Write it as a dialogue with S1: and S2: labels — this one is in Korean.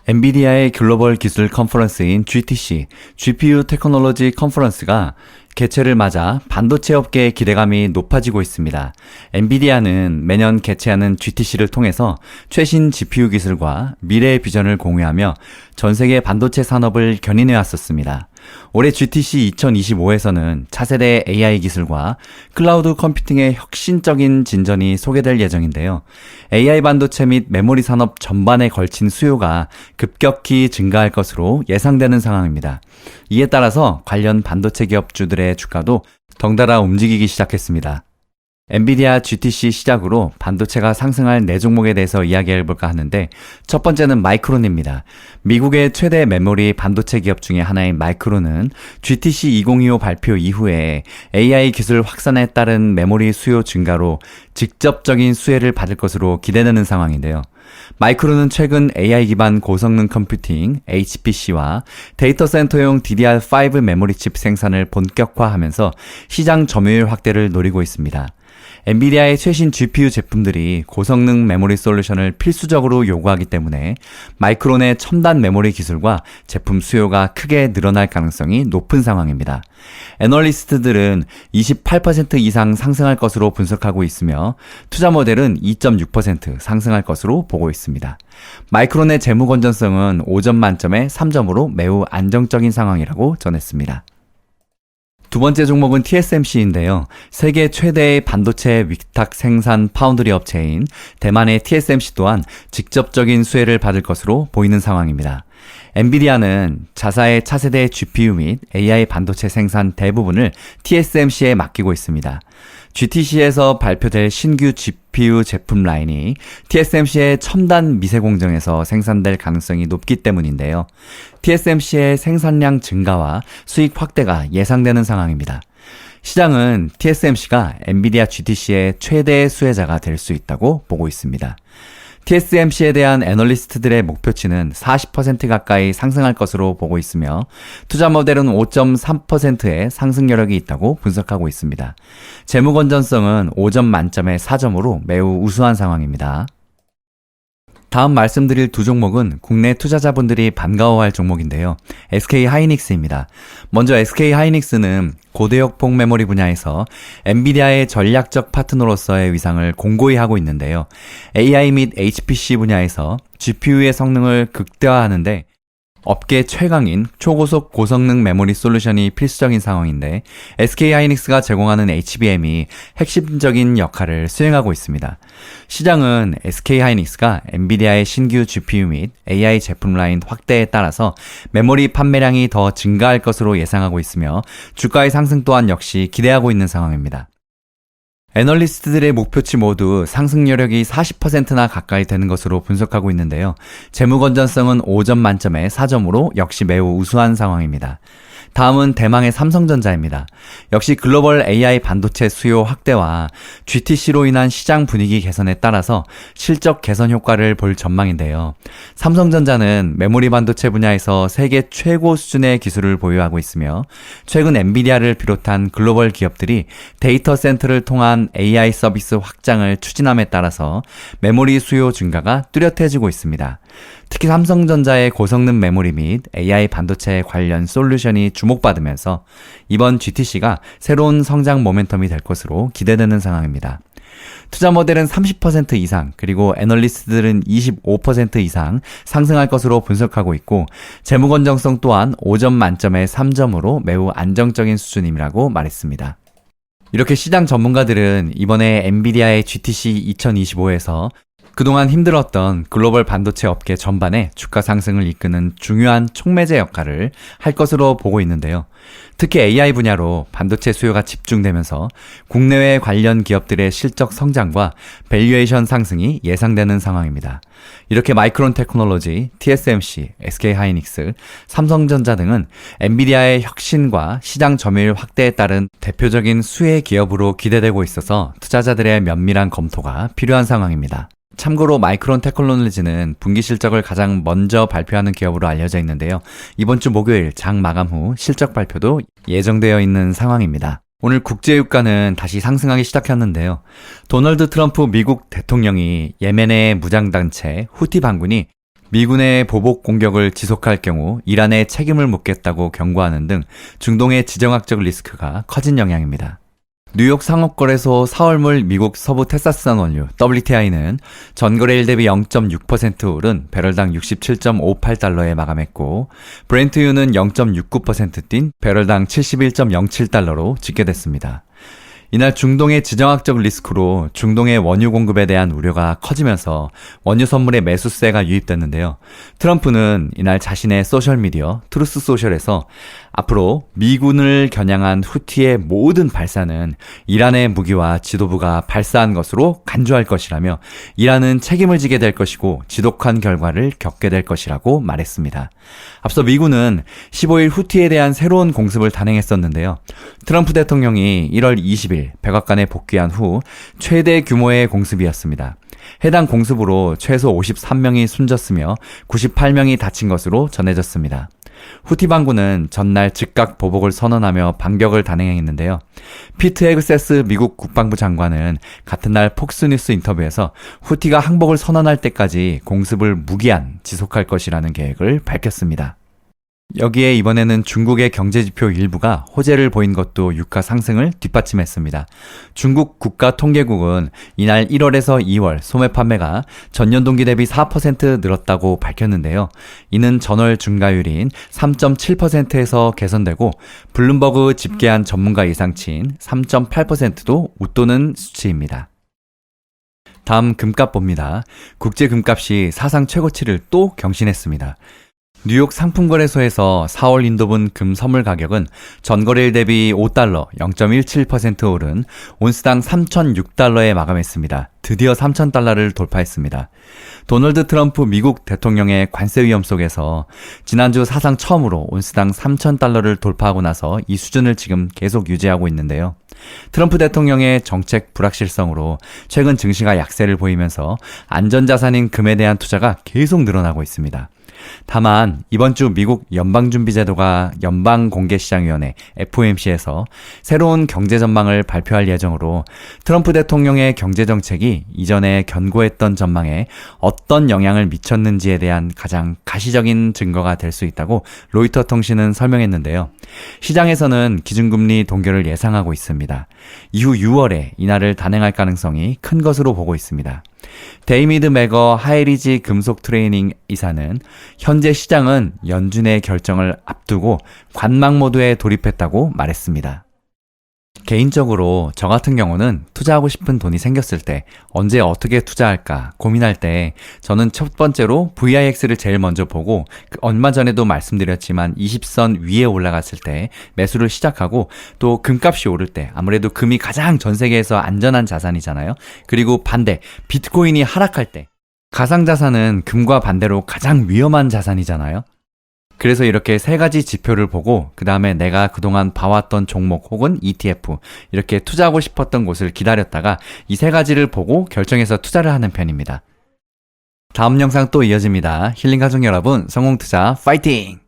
S1: 엔비디아의 글로벌 기술 컨퍼런스인 GTC, GPU 테크놀로지 컨퍼런스가 개최를 맞아 반도체 업계의 기대감이 높아지고 있습니다. 엔비디아는 매년 개최하는 GTC를 통해서 최신 GPU 기술과 미래의 비전을 공유하며 전 세계 반도체 산업을 견인해 왔었습니다. 올해 GTC 2025에서는 차세대 AI 기술과 클라우드 컴퓨팅의 혁신적인 진전이 소개될 예정인데요. AI 반도체 및 메모리 산업 전반에 걸친 수요가 급격히 증가할 것으로 예상되는 상황입니다. 이에 따라서 관련 반도체 기업주들의 주가도 덩달아 움직이기 시작했습니다. 엔비디아 GTC 시작으로 반도체가 상승할 4종목에 대해서 이야기해볼까 하는데, 첫 번째는 마이크론입니다. 미국의 최대 메모리 반도체 기업 중에 하나인 마이크론은 GTC 2025 발표 이후에 AI 기술 확산에 따른 메모리 수요 증가로 직접적인 수혜를 받을 것으로 기대되는 상황인데요. 마이크론은 최근 AI 기반 고성능 컴퓨팅 HPC와 데이터 센터용 DDR5 메모리 칩 생산을 본격화하면서 시장 점유율 확대를 노리고 있습니다. 엔비디아의 최신 GPU 제품들이 고성능 메모리 솔루션을 필수적으로 요구하기 때문에 마이크론의 첨단 메모리 기술과 제품 수요가 크게 늘어날 가능성이 높은 상황입니다. 애널리스트들은 28% 이상 상승할 것으로 분석하고 있으며 투자 모델은 2.6% 상승할 것으로 보고 있습니다. 마이크론의 재무 건전성은 5점 만점에 3점으로 매우 안정적인 상황이라고 전했습니다. 두 번째 종목은 TSMC인데요. 세계 최대의 반도체 위탁 생산 파운드리 업체인 대만의 TSMC 또한 직접적인 수혜를 받을 것으로 보이는 상황입니다. 엔비디아는 자사의 차세대 GPU 및 AI 반도체 생산 대부분을 TSMC에 맡기고 있습니다. GTC에서 발표될 신규 GPU 제품 라인이 TSMC의 첨단 미세 공정에서 생산될 가능성이 높기 때문인데요. TSMC의 생산량 증가와 수익 확대가 예상되는 상황입니다. 시장은 TSMC가 엔비디아 GTC의 최대 수혜자가 될 수 있다고 보고 있습니다. TSMC에 대한 애널리스트들의 목표치는 40% 가까이 상승할 것으로 보고 있으며 투자 모델은 5.3%의 상승 여력이 있다고 분석하고 있습니다. 재무 건전성은 5점 만점에 4점으로 매우 우수한 상황입니다. 다음 말씀드릴 두 종목은 국내 투자자분들이 반가워할 종목인데요. SK하이닉스입니다. 먼저 SK하이닉스는 고대역폭 메모리 분야에서 엔비디아의 전략적 파트너로서의 위상을 공고히 하고 있는데요. AI 및 HPC 분야에서 GPU의 성능을 극대화하는데 업계 최강인 초고속 고성능 메모리 솔루션이 필수적인 상황인데 SK하이닉스가 제공하는 HBM이 핵심적인 역할을 수행하고 있습니다. 시장은 SK하이닉스가 엔비디아의 신규 GPU 및 AI 제품 라인 확대에 따라서 메모리 판매량이 더 증가할 것으로 예상하고 있으며 주가의 상승 또한 역시 기대하고 있는 상황입니다. 애널리스트들의 목표치 모두 상승 여력이 40%나 가까이 되는 것으로 분석하고 있는데요. 재무 건전성은 5점 만점에 4점으로 역시 매우 우수한 상황입니다. 다음은 대망의 삼성전자입니다. 역시 글로벌 AI 반도체 수요 확대와 GTC로 인한 시장 분위기 개선에 따라서 실적 개선 효과를 볼 전망인데요. 삼성전자는 메모리 반도체 분야에서 세계 최고 수준의 기술을 보유하고 있으며 최근 엔비디아를 비롯한 글로벌 기업들이 데이터 센터를 통한 AI 서비스 확장을 추진함에 따라서 메모리 수요 증가가 뚜렷해지고 있습니다. 특히 삼성전자의 고성능 메모리 및 AI 반도체 관련 솔루션이 주목받으면서 이번 GTC가 새로운 성장 모멘텀이 될 것으로 기대되는 상황입니다. 투자 모델은 30% 이상 그리고 애널리스트들은 25% 이상 상승할 것으로 분석하고 있고 재무 건전성 또한 5점 만점에 3점으로 매우 안정적인 수준이라고 말했습니다. 이렇게 시장 전문가들은 이번에 엔비디아의 GTC 2025에서 그동안 힘들었던 글로벌 반도체 업계 전반에 주가 상승을 이끄는 중요한 촉매제 역할을 할 것으로 보고 있는데요. 특히 AI 분야로 반도체 수요가 집중되면서 국내외 관련 기업들의 실적 성장과 밸류에이션 상승이 예상되는 상황입니다. 이렇게 마이크론 테크놀로지, TSMC, SK하이닉스, 삼성전자 등은 엔비디아의 혁신과 시장 점유율 확대에 따른 대표적인 수혜 기업으로 기대되고 있어서 투자자들의 면밀한 검토가 필요한 상황입니다. 참고로 마이크론 테크놀로지는 분기 실적을 가장 먼저 발표하는 기업으로 알려져 있는데요. 이번 주 목요일 장 마감 후 실적 발표도 예정되어 있는 상황입니다. 오늘 국제유가는 다시 상승하기 시작했는데요. 도널드 트럼프 미국 대통령이 예멘의 무장단체 후티 반군이 미군의 보복 공격을 지속할 경우 이란에 책임을 묻겠다고 경고하는 등 중동의 지정학적 리스크가 커진 영향입니다. 뉴욕 상업거래소 4월물 미국 서부 텍사스산 원유 WTI는 전거래일 대비 0.6% 오른 배럴당 67.58달러에 마감했고 브렌트유는 0.69% 뛴 배럴당 71.07달러로 집계됐습니다. 이날 중동의 지정학적 리스크로 중동의 원유 공급에 대한 우려가 커지면서 원유 선물의 매수세가 유입됐는데요. 트럼프는 이날 자신의 소셜미디어 트루스 소셜에서 앞으로 미군을 겨냥한 후티의 모든 발사는 이란의 무기와 지도부가 발사한 것으로 간주할 것이라며 이란은 책임을 지게 될 것이고 지독한 결과를 겪게 될 것이라고 말했습니다. 앞서 미군은 15일 후티에 대한 새로운 공습을 단행했었는데요. 트럼프 대통령이 1월 20일 백악관에 복귀한 후 최대 규모의 공습이었습니다. 해당 공습으로 최소 53명이 숨졌으며 98명이 다친 것으로 전해졌습니다. 후티 반군은 전날 즉각 보복을 선언하며 반격을 단행했는데요. 피트 헤그세스 미국 국방부 장관은 같은 날 폭스뉴스 인터뷰에서 후티가 항복을 선언할 때까지 공습을 무기한 지속할 것이라는 계획을 밝혔습니다. 여기에 이번에는 중국의 경제지표 일부가 호재를 보인 것도 유가 상승을 뒷받침했습니다. 중국 국가통계국은 이날 1월에서 2월 소매 판매가 전년 동기 대비 4% 늘었다고 밝혔는데요. 이는 전월 중가율인 3.7%에서 개선되고 블룸버그 집계한 전문가 예상치인 3.8%도 웃도는 수치입니다. 다음 금값 봅니다. 국제 금값이 사상 최고치를 또 경신했습니다. 뉴욕 상품거래소에서 4월 인도분 금 선물 가격은 전거래일 대비 5달러 0.17% 오른 온스당 3,006달러에 마감했습니다. 드디어 3,000달러를 돌파했습니다. 도널드 트럼프 미국 대통령의 관세 위험 속에서 지난주 사상 처음으로 온스당 3,000달러를 돌파하고 나서 이 수준을 지금 계속 유지하고 있는데요. 트럼프 대통령의 정책 불확실성으로 최근 증시가 약세를 보이면서 안전자산인 금에 대한 투자가 계속 늘어나고 있습니다. 다만 이번 주 미국 연방준비제도가 연방공개시장위원회 FOMC에서 새로운 경제 전망을 발표할 예정으로 트럼프 대통령의 경제정책이 이전에 견고했던 전망에 어떤 영향을 미쳤는지에 대한 가장 가시적인 증거가 될 수 있다고 로이터 통신은 설명했는데요. 시장에서는 기준금리 동결을 예상하고 있습니다. 이후 6월에 이날을 단행할 가능성이 큰 것으로 보고 있습니다. 데이미드 매거 하이리지 금속 트레이닝 이사는 현재 시장은 연준의 결정을 앞두고 관망 모드에 돌입했다고 말했습니다. 개인적으로 저 같은 경우는 투자하고 싶은 돈이 생겼을 때 언제 어떻게 투자할까 고민할 때 저는 첫 번째로 VIX를 제일 먼저 보고 얼마 전에도 말씀드렸지만 20선 위에 올라갔을 때 매수를 시작하고 또 금값이 오를 때 아무래도 금이 가장 전 세계에서 안전한 자산이잖아요. 그리고 반대 비트코인이 하락할 때 가상자산은 금과 반대로 가장 위험한 자산이잖아요. 그래서 이렇게 세 가지 지표를 보고 그 다음에 내가 그동안 봐왔던 종목 혹은 ETF 이렇게 투자하고 싶었던 곳을 기다렸다가 이 세 가지를 보고 결정해서 투자를 하는 편입니다. 다음 영상 또 이어집니다. 힐링 가족 여러분, 성공투자 파이팅!